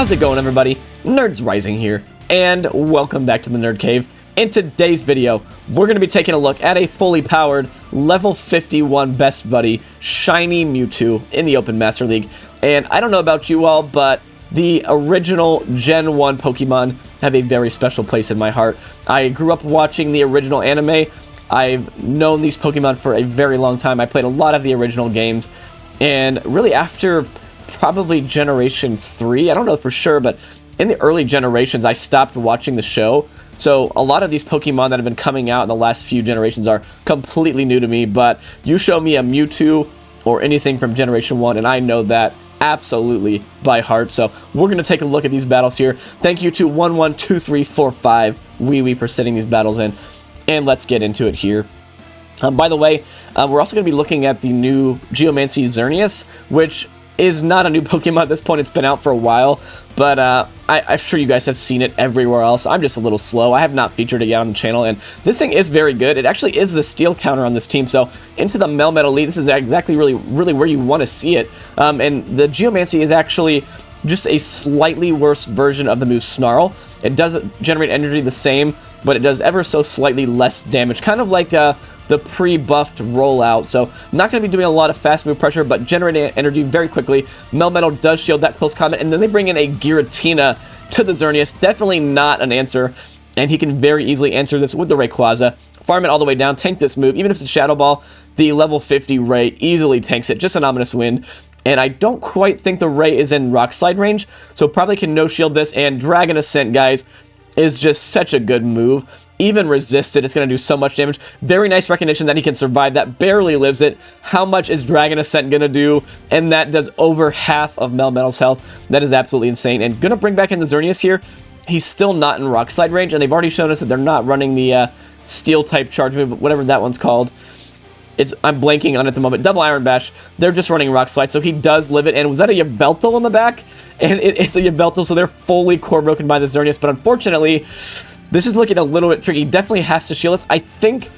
How's it going, everybody? Nerds Rising here, and welcome back to the Nerd Cave. In today's video, we're going to be taking a look at a fully powered level 51 best buddy, shiny Mewtwo in the Open Master League. And I don't know about you all, but the original Gen 1 Pokemon have a very special place in my heart. I grew up watching the original anime. I've known these Pokemon for a very long time. I played a lot of the original games, and really after probably Generation 3, I don't know for sure, but in the early generations, I stopped watching the show. So a lot of these Pokemon that have been coming out in the last few generations are completely new to me, but you show me a Mewtwo or anything from Generation 1, and I know that absolutely by heart. So we're going to take a look at these battles here. Thank you to 112345 Wee for sending these battles in, and let's get into it here. By the way, we're also going to be looking at the new Geomancy Xerneas, which is not a new Pokemon at this point. It's been out for a while, but I'm sure you guys have seen it everywhere else. I'm just a little slow. I have not featured it yet on the channel, and this thing is very good. It actually is the steel counter on this team, so into the Melmetal Elite, this is exactly really where you want to see it. And the Geomancy is actually just a slightly worse version of the move Snarl. It doesn't generate energy the same, but it does ever so slightly less damage, kind of like the pre-buffed rollout. So not going to be doing a lot of fast move pressure, but generating energy very quickly. Melmetal does shield that close combat, and then they bring in a Giratina to the Xerneas. Definitely not an answer, and he can very easily answer this with the Rayquaza. Farm it all the way down, tank this move. Even if it's a Shadow Ball, the level 50 Ray easily tanks it. Just an ominous win. And I don't quite think the Ray is in Rock Slide range, so probably can no-shield this. And Dragon Ascent, guys, is just such a good move. Even resisted, it's going to do so much damage. Very nice recognition that he can survive. That barely lives it. How much is Dragon Ascent going to do? And that does over half of Melmetal's health. That is absolutely insane. And going to bring back in the Xerneas here. He's still not in Rock Slide range, and they've already shown us that they're not running the Steel-type charge move, whatever that one's called. I'm blanking on it at the moment. Double Iron Bash. They're just running Rock Slide, so he does live it. And was that a Yveltal in the back? And it is a Yveltal, so they're fully core broken by the Xerneas. But unfortunately, this is looking a little bit tricky. He definitely has to shield us. I think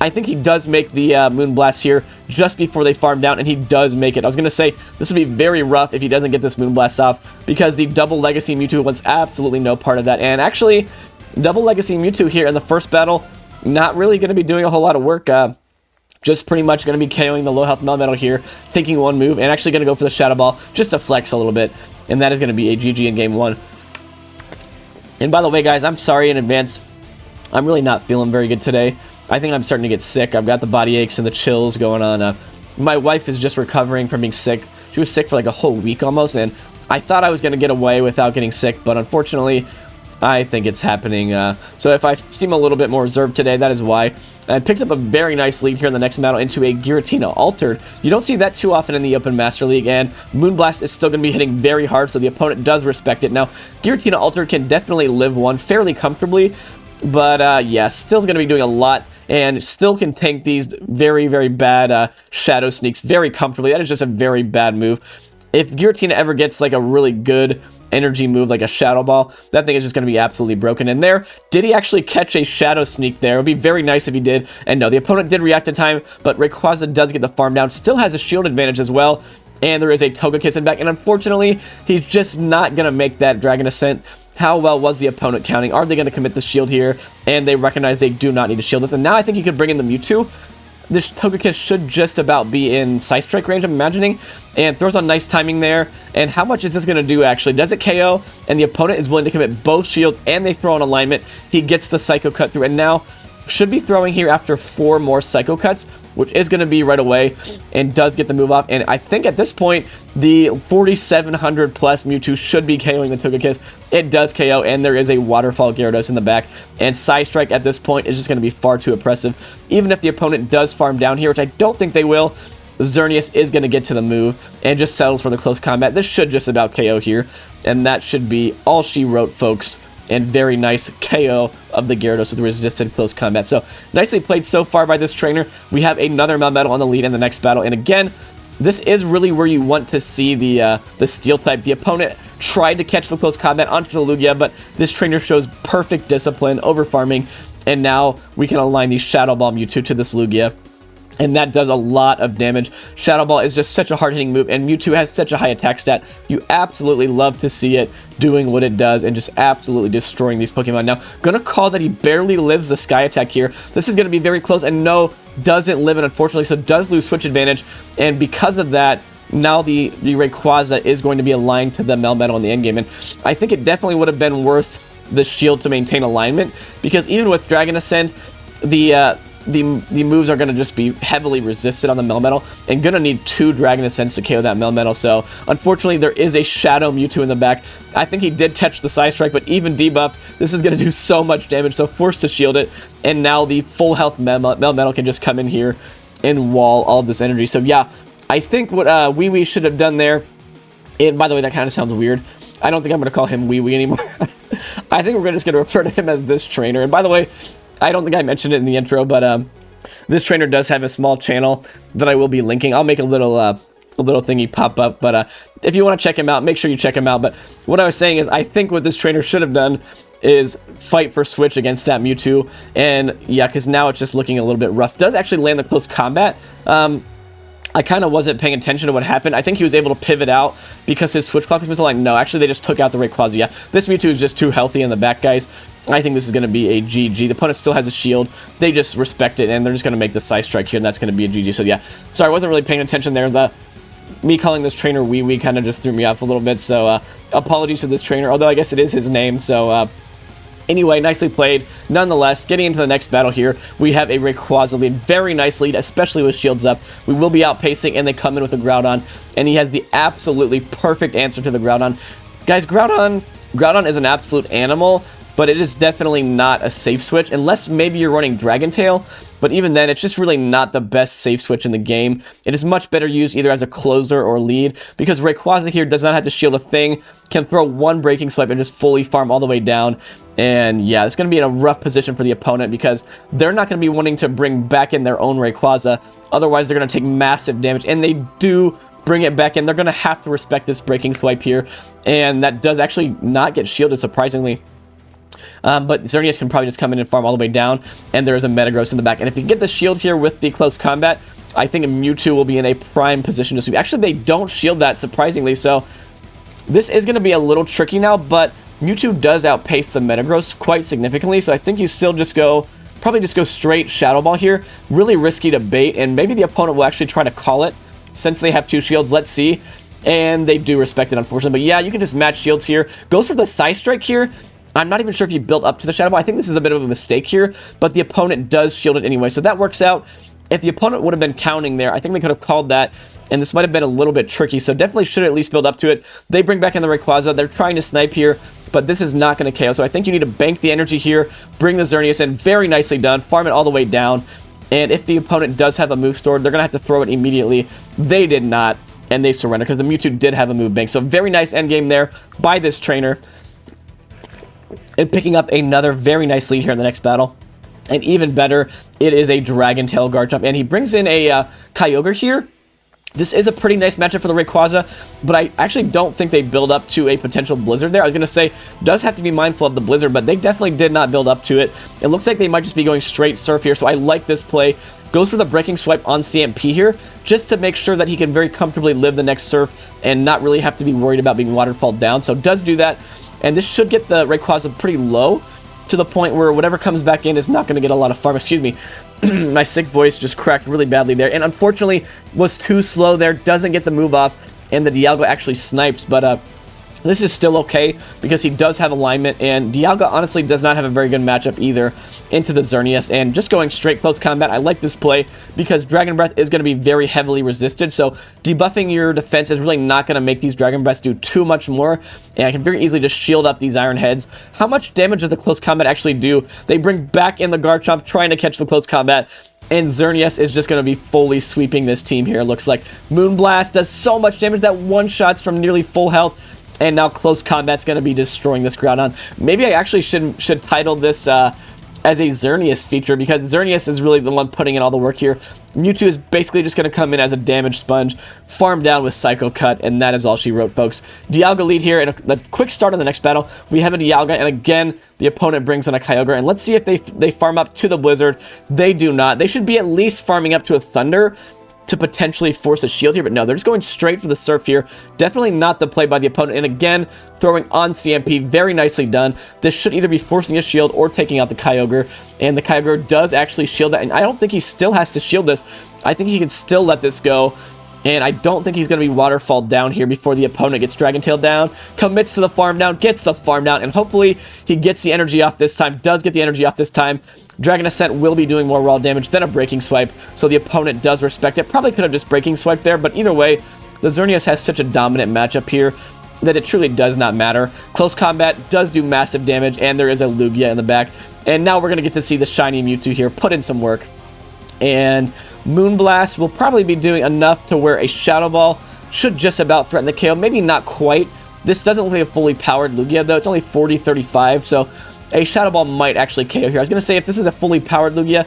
he does make the Moonblast here just before they farm down, and he does make it. I was going to say this would be very rough if he doesn't get this Moonblast off, because the double Legacy Mewtwo wants absolutely no part of that. And actually, double Legacy Mewtwo here in the first battle, not really going to be doing a whole lot of work. Just pretty much going to be KOing the low health Melmetal here, taking one move, and actually going to go for the Shadow Ball just to flex a little bit. And that is going to be a GG in game 1. And by the way, guys, I'm sorry in advance. I'm really not feeling very good today. I think I'm starting to get sick. I've got the body aches and the chills going on. My wife is just recovering from being sick. She was sick for like a whole week almost, and I thought I was going to get away without getting sick, but unfortunately, I think it's happening. So if I seem a little bit more reserved today, that is why. And picks up a very nice lead here in the next battle into a Giratina Altered. You don't see that too often in the Open Master League, and Moonblast is still going to be hitting very hard, so the opponent does respect it. Now, Giratina Altered can definitely live one fairly comfortably, but yeah, still going to be doing a lot, and still can tank these very, very bad Shadow Sneaks very comfortably. That is just a very bad move. If Giratina ever gets like a really good energy move like a Shadow Ball, that thing is just going to be absolutely broken. And there, did he actually catch a Shadow Sneak there? It would be very nice if he did. And no, the opponent did react in time, but Rayquaza does get the farm down, still has a shield advantage as well, and there is a Togekiss in back, and unfortunately, he's just not going to make that Dragon Ascent. How well was the opponent counting? Are they going to commit the shield here? And they recognize they do not need to shield this. And now I think you could bring in the Mewtwo. This Togekiss should just about be in Side Strike range, I'm imagining, and throws on nice timing there. And how much is this going to do, actually? Does it KO? And the opponent is willing to commit both shields, and they throw on alignment. He gets the Psycho Cut through, and now should be throwing here after 4 more Psycho Cuts, which is going to be right away, and does get the move off. And I think at this point, the 4,700 plus Mewtwo should be KOing the Togekiss. It does KO, and there is a Waterfall Gyarados in the back. And Side Strike at this point is just going to be far too oppressive. Even if the opponent does farm down here, which I don't think they will, Xerneas is going to get to the move and just settles for the close combat. This should just about KO here, and that should be all she wrote, folks. And very nice KO of the Gyarados with resisted close combat. So, nicely played so far by this trainer. We have another Melmetal on the lead in the next battle. And again, this is really where you want to see the Steel type. The opponent tried to catch the close combat onto the Lugia, but this trainer shows perfect discipline over farming. And now we can align the Shadow Ball Mewtwo to this Lugia. and that does a lot of damage. Shadow Ball is just such a hard-hitting move, and Mewtwo has such a high attack stat. You absolutely love to see it doing what it does and just absolutely destroying these Pokemon. Now, gonna call that he barely lives the Sky Attack here. This is gonna be very close, and no, doesn't live it, unfortunately, so does lose switch advantage, and because of that, now the Rayquaza is going to be aligned to the Melmetal in the endgame, and I think it definitely would have been worth the shield to maintain alignment, because even with Dragon Ascent, the moves are going to just be heavily resisted on the Melmetal, and going to need 2 Dragon Ascents to KO that Melmetal, so unfortunately there is a Shadow Mewtwo in the back. I think he did catch the Psy Strike, but even debuffed, this is going to do so much damage, so forced to shield it, and now the full health Melmetal can just come in here and wall all of this energy. So yeah, I think what Wee Wee should have done there, and by the way, that kind of sounds weird, I don't think I'm going to call him Wee Wee anymore. I think we're just going to refer to him as this trainer, and by the way, I don't think I mentioned it in the intro, but this trainer does have a small channel that I will be linking. I'll make a little thingy pop up, but if you want to check him out, make sure you check him out. But what I was saying is, I think what this trainer should have done is fight for switch against that Mewtwo, and yeah, because now it's just looking a little bit rough. Does actually land the close combat. I kind of wasn't paying attention to what happened. I think he was able to pivot out because his switch clock was misaligned. No, actually, they just took out the Rayquaza. Yeah, this Mewtwo is just too healthy in the back, guys. I think this is going to be a GG. The opponent still has a shield. They just respect it, and they're just going to make the Psy Strike here, and that's going to be a GG. So yeah, sorry, I wasn't really paying attention there. Me calling this trainer Wee Wee kind of just threw me off a little bit, so apologies to this trainer, although I guess it is his name, so anyway, nicely played. Nonetheless, getting into the next battle here, we have a Rayquaza lead. Very nice lead, especially with shields up. We will be outpacing, and they come in with a Groudon, and he has the absolutely perfect answer to the Groudon. Guys, Groudon is an absolute animal, but it is definitely not a safe switch, unless maybe you're running Dragon Tail, but even then, it's just really not the best safe switch in the game. It is much better used either as a closer or lead, because Rayquaza here does not have to shield a thing, can throw one Breaking Swipe and just fully farm all the way down, and yeah, it's going to be in a rough position for the opponent, because they're not going to be wanting to bring back in their own Rayquaza, otherwise they're going to take massive damage, and they do bring it back in. They're going to have to respect this Breaking Swipe here, and that does actually not get shielded, surprisingly. But Xerneas can probably just come in and farm all the way down, and there is a Metagross in the back. And if you get the shield here with the close combat, I think Mewtwo will be in a prime position to sweep. Actually, they don't shield that, surprisingly, so this is going to be a little tricky now, but Mewtwo does outpace the Metagross quite significantly, so I think you still just probably just go straight Shadow Ball here. Really risky to bait, and maybe the opponent will actually try to call it since they have 2 shields. Let's see. And they do respect it, unfortunately. But yeah, you can just match shields here. Goes for the Psy Strike here. I'm not even sure if you built up to the Shadow Ball. I think this is a bit of a mistake here, but the opponent does shield it anyway, so that works out. If the opponent would have been counting there, I think they could have called that, and this might have been a little bit tricky, so definitely should at least build up to it. They bring back in the Rayquaza. They're trying to snipe here, but this is not going to KO, so I think you need to bank the energy here, bring the Xerneas in. Very nicely done. Farm it all the way down, and if the opponent does have a move stored, they're going to have to throw it immediately. They did not, and they surrender because the Mewtwo did have a move bank, so very nice endgame there by this trainer. And picking up another very nice lead here in the next battle. And even better, it is a Dragon Tail Garchomp. And he brings in a Kyogre here. This is a pretty nice matchup for the Rayquaza, but I actually don't think they build up to a potential Blizzard there. I was going to say, does have to be mindful of the Blizzard, but they definitely did not build up to it. It looks like they might just be going straight Surf here, so I like this play. Goes for the Breaking Swipe on CMP here, just to make sure that he can very comfortably live the next Surf and not really have to be worried about being waterfalled down. So does do that. And this should get the Rayquaza pretty low, to the point where whatever comes back in is not going to get a lot of farm. Excuse me. My sick voice just cracked really badly there. And unfortunately, was too slow there. Doesn't get the move off. And the Dialga actually snipes. But this is still okay, because he does have alignment. And Dialga honestly does not have a very good matchup either into the Xerneas. And just going straight close combat, I like this play, because Dragon Breath is going to be very heavily resisted. So debuffing your defense is really not going to make these Dragon Breaths do too much more. And I can very easily just shield up these Iron Heads. How much damage does the close combat actually do? They bring back in the Garchomp, trying to catch the close combat. And Xerneas is just going to be fully sweeping this team here, it looks like. Moonblast does so much damage that one-shots from nearly full health. And now close combat's going to be destroying this Groudon. Maybe I actually should title this as a Xerneas feature, because Xerneas is really the one putting in all the work here. Mewtwo is basically just going to come in as a damage sponge, farm down with Psycho Cut, and that is all she wrote, folks. Dialga lead here, and a quick start on the next battle. We have a Dialga, and again, the opponent brings in a Kyogre, and let's see if they farm up to the Blizzard. They do not. They should be at least farming up to a Thunder to potentially force a shield here, but no, they're just going straight for the Surf here. Definitely not the play by the opponent, and again, throwing on CMP, very nicely done. This should either be forcing a shield or taking out the Kyogre, and the Kyogre does actually shield that, and I don't think he still has to shield this. I think he can still let this go, and I don't think he's going to be Waterfall down here before the opponent gets Dragon Tail down, commits to the farm down, gets the farm down, and hopefully he gets the energy off this time, does get the energy off this time. Dragon Ascent will be doing more raw damage than a Breaking Swipe, so the opponent does respect it. Probably could have just Breaking Swipe there, but either way, the Xerneas has such a dominant matchup here that it truly does not matter. Close Combat does do massive damage, and there is a Lugia in the back. And now we're going to get to see the shiny Mewtwo here put in some work. And Moonblast will probably be doing enough to where a Shadow Ball should just about threaten the KO. Maybe not quite. This doesn't look like a fully powered Lugia, though. It's only 40-35, so a Shadow Ball might actually KO here. I was going to say, if this is a fully powered Lugia,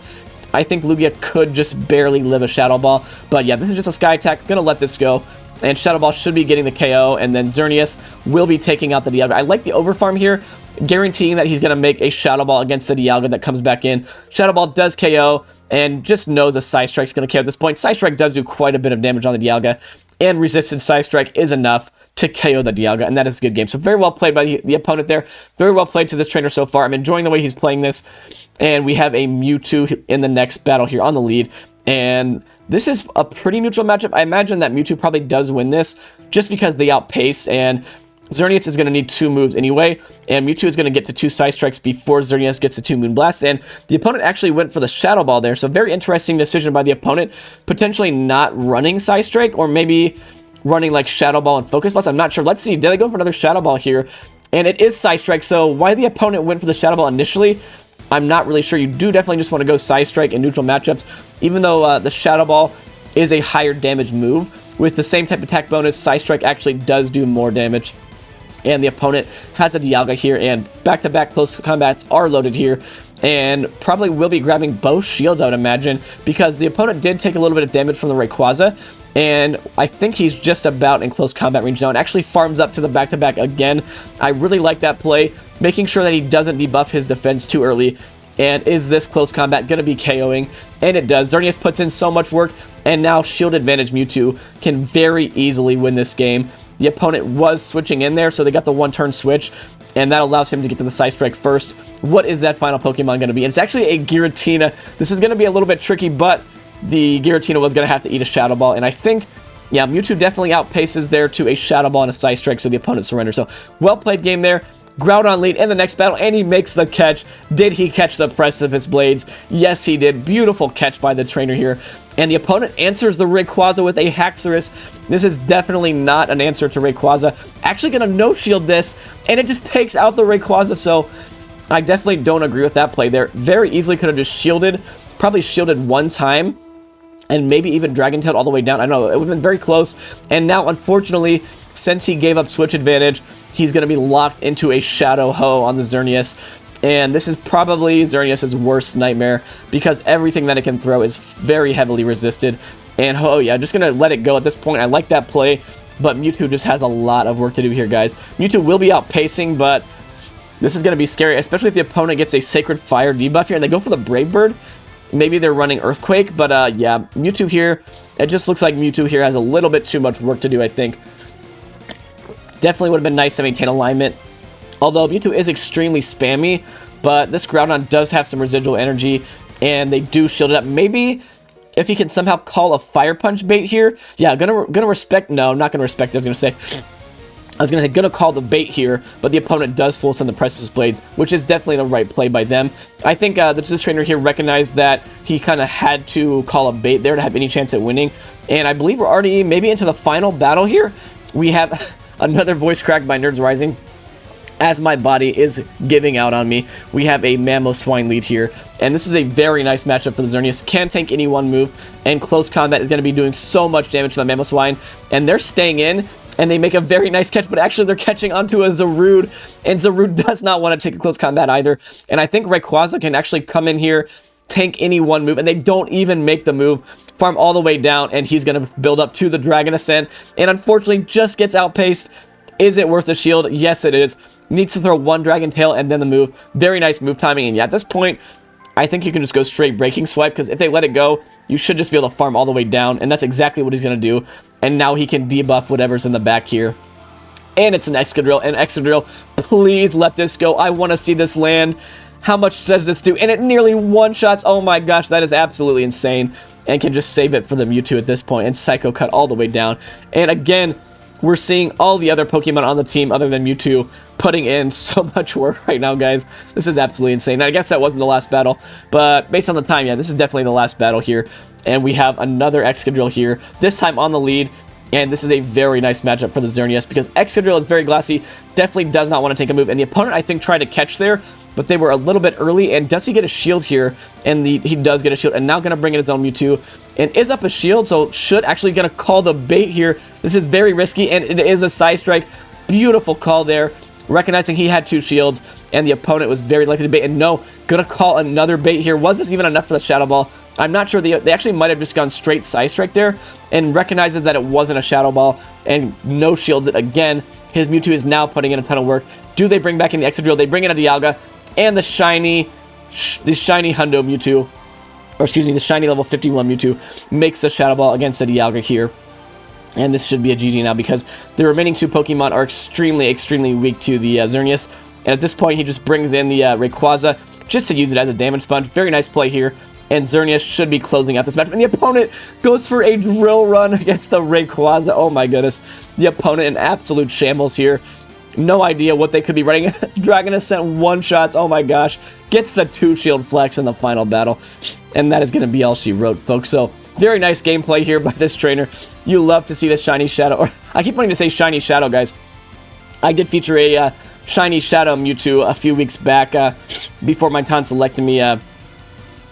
I think Lugia could just barely live a Shadow Ball. But yeah, this is just a Sky Attack. Going to let this go. And Shadow Ball should be getting the KO. And then Xerneas will be taking out the Dialga. I like the Overfarm here, guaranteeing that he's going to make a Shadow Ball against the Dialga that comes back in. Shadow Ball does KO, and just knows a Psy Strike's going to KO at this point. Psy Strike does do quite a bit of damage on the Dialga, and Resisted Psy Strike is enough to KO the Dialga, and that is a good game. So very well played by the opponent there. Very well played to this trainer so far. I'm enjoying the way he's playing this. And we have a Mewtwo in the next battle here on the lead. And this is a pretty neutral matchup. I imagine that Mewtwo probably does win this just because they outpace, and Xerneas is going to need 2 moves anyway, and Mewtwo is going to get to 2 Psy Strikes before Xerneas gets to 2 Moonblasts, and the opponent actually went for the Shadow Ball there, so very interesting decision by the opponent, potentially not running Psy Strike, or maybe running like Shadow Ball and Focus Blast. I'm not sure. Let's see. Did they go for another Shadow Ball here? And it is Psy Strike, so why the opponent went for the Shadow Ball initially, I'm not really sure. You do definitely just want to go Psy Strike in neutral matchups, even though the Shadow Ball is a higher damage move. With the same type of attack bonus, Psy Strike actually does do more damage. And the opponent has a Dialga here, and back-to-back close combats are loaded here, and probably will be grabbing both shields, I would imagine, because the opponent did take a little bit of damage from the Rayquaza, and I think he's just about in close combat range now, and actually farms up to the back-to-back again. I really like that play, making sure that he doesn't debuff his defense too early. And is this close combat going to be KOing? And it does. Xerneas puts in so much work, and now Shield Advantage Mewtwo can very easily win this game. The opponent was switching in there, so they got the one-turn switch, and that allows him to get to the Psy Strike first. What is that final Pokemon going to be? It's actually a Giratina. This is going to be a little bit tricky, but the Giratina was going to have to eat a Shadow Ball, and I think, yeah, Mewtwo definitely outpaces there to a Shadow Ball and a Psy Strike, so the opponent surrenders. So, well-played game there. Groudon lead in the next battle, and he makes the catch. Did he catch the Precipice Blades? Yes, he did. Beautiful catch by the trainer here. And the opponent answers the Rayquaza with a Haxorus. This is definitely not an answer to Rayquaza. Actually going to no-shield this, and it just takes out the Rayquaza, so I definitely don't agree with that play there. Very easily could have just shielded, probably shielded one time, and maybe even Dragon Tailed all the way down. I don't know, it would have been very close. And now, unfortunately, since he gave up Switch Advantage, he's going to be locked into a Shadow Ho on the Xerneas. And this is probably Xerneas' worst nightmare, because everything that it can throw is very heavily resisted. And oh yeah, just going to let it go at this point. I like that play, but Mewtwo just has a lot of work to do here, guys. Mewtwo will be outpacing, but this is going to be scary, especially if the opponent gets a Sacred Fire debuff here, and they go for the Brave Bird. Maybe they're running Earthquake, but yeah, Mewtwo here, it just looks like Mewtwo here has a little bit too much work to do, I think. Definitely would have been nice to maintain alignment. Although Mewtwo is extremely spammy, but this Groudon does have some residual energy, and they do shield it up. Maybe if he can somehow call a Fire Punch bait here. Yeah, gonna respect. No, not gonna respect it. I was gonna say gonna call the bait here, but the opponent does full send the Precipice Blades, which is definitely the right play by them. I think this trainer here recognized that he kind of had to call a bait there to have any chance at winning, and I believe we're already maybe into the final battle here. We have another voice crack by Nerds Rising. as my body is giving out on me. We have a Mamoswine lead here, and this is a very nice matchup for the Xerneas. Can tank any one move, and close combat is going to be doing so much damage to the Mamoswine, and they're staying in, and they make a very nice catch, but actually they're catching onto a Zarude, and Zarude does not want to take a close combat either, and I think Rayquaza can actually come in here, tank any one move, and they don't even make the move, farm all the way down, and he's going to build up to the Dragon Ascent, and unfortunately just gets outpaced. Is it worth the shield? Yes, it is. Needs to throw one Dragon Tail and then the move. Very nice move timing, and yeah, at this point, I think you can just go straight Breaking Swipe, because if they let it go, you should just be able to farm all the way down, and that's exactly what he's going to do, and now he can debuff whatever's in the back here. And it's an Excadrill, and Excadrill, please let this go. I want to see this land. How much does this do? And it nearly one-shots. Oh my gosh, that is absolutely insane, and can just save it for the Mewtwo at this point, and Psycho Cut all the way down. And again, we're seeing all the other Pokemon on the team other than Mewtwo putting in so much work right now, guys. This is absolutely insane. And I guess that wasn't the last battle, but based on the time, yeah, this is definitely the last battle here. And we have another Excadrill here, this time on the lead. And this is a very nice matchup for the Xerneas, because Excadrill is very glassy, definitely does not want to take a move. And the opponent, I think, tried to catch there, but they were a little bit early. And does he get a shield here? And he does get a shield, and now going to bring in his own Mewtwo. And is up a shield, so should actually going to call the bait here. This is very risky, and it is a side strike. Beautiful call there, recognizing he had two shields, and the opponent was very likely to bait. And no, going to call another bait here. Was this even enough for the Shadow Ball? I'm not sure. They actually might have just gone straight side strike there, and recognizes that it wasn't a Shadow Ball, and no shields it again. His Mewtwo is now putting in a ton of work. Do they bring back in the Excadrill? They bring in a Dialga, and the shiny Hundo Mewtwo, or excuse me, the shiny level 51 Mewtwo makes the Shadow Ball against the Dialga here. And this should be a GG now, because the remaining two Pokemon are extremely, extremely weak to the Xerneas. And at this point, he just brings in the Rayquaza just to use it as a damage sponge. Very nice play here. And Xerneas should be closing out this match. And the opponent goes for a drill run against the Rayquaza. Oh my goodness. The opponent in absolute shambles here. No idea what they could be running. Dragon Ascent one-shots. Oh my gosh. Gets the 2-shield flex in the final battle. And that is going to be all she wrote, folks. So, very nice gameplay here by this trainer. You love to see the Shiny Shadow. Or I keep wanting to say Shiny Shadow, guys. I did feature a Shiny Shadow Mewtwo a few weeks back before my tonsillectomy.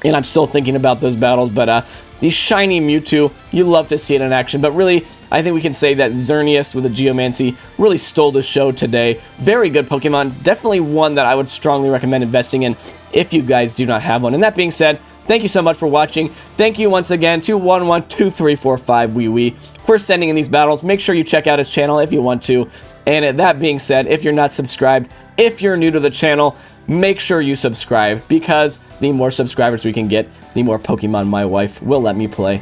And I'm still thinking about those battles. But the Shiny Mewtwo, you love to see it in action. But really, I think we can say that Xerneas with the Geomancy really stole the show today. Very good Pokemon. Definitely one that I would strongly recommend investing in if you guys do not have one. And that being said, thank you so much for watching. Thank you once again to 112345 for sending in these battles. Make sure you check out his channel if you want to. And that being said, if you're not subscribed, if you're new to the channel, make sure you subscribe, because the more subscribers we can get, the more Pokemon my wife will let me play.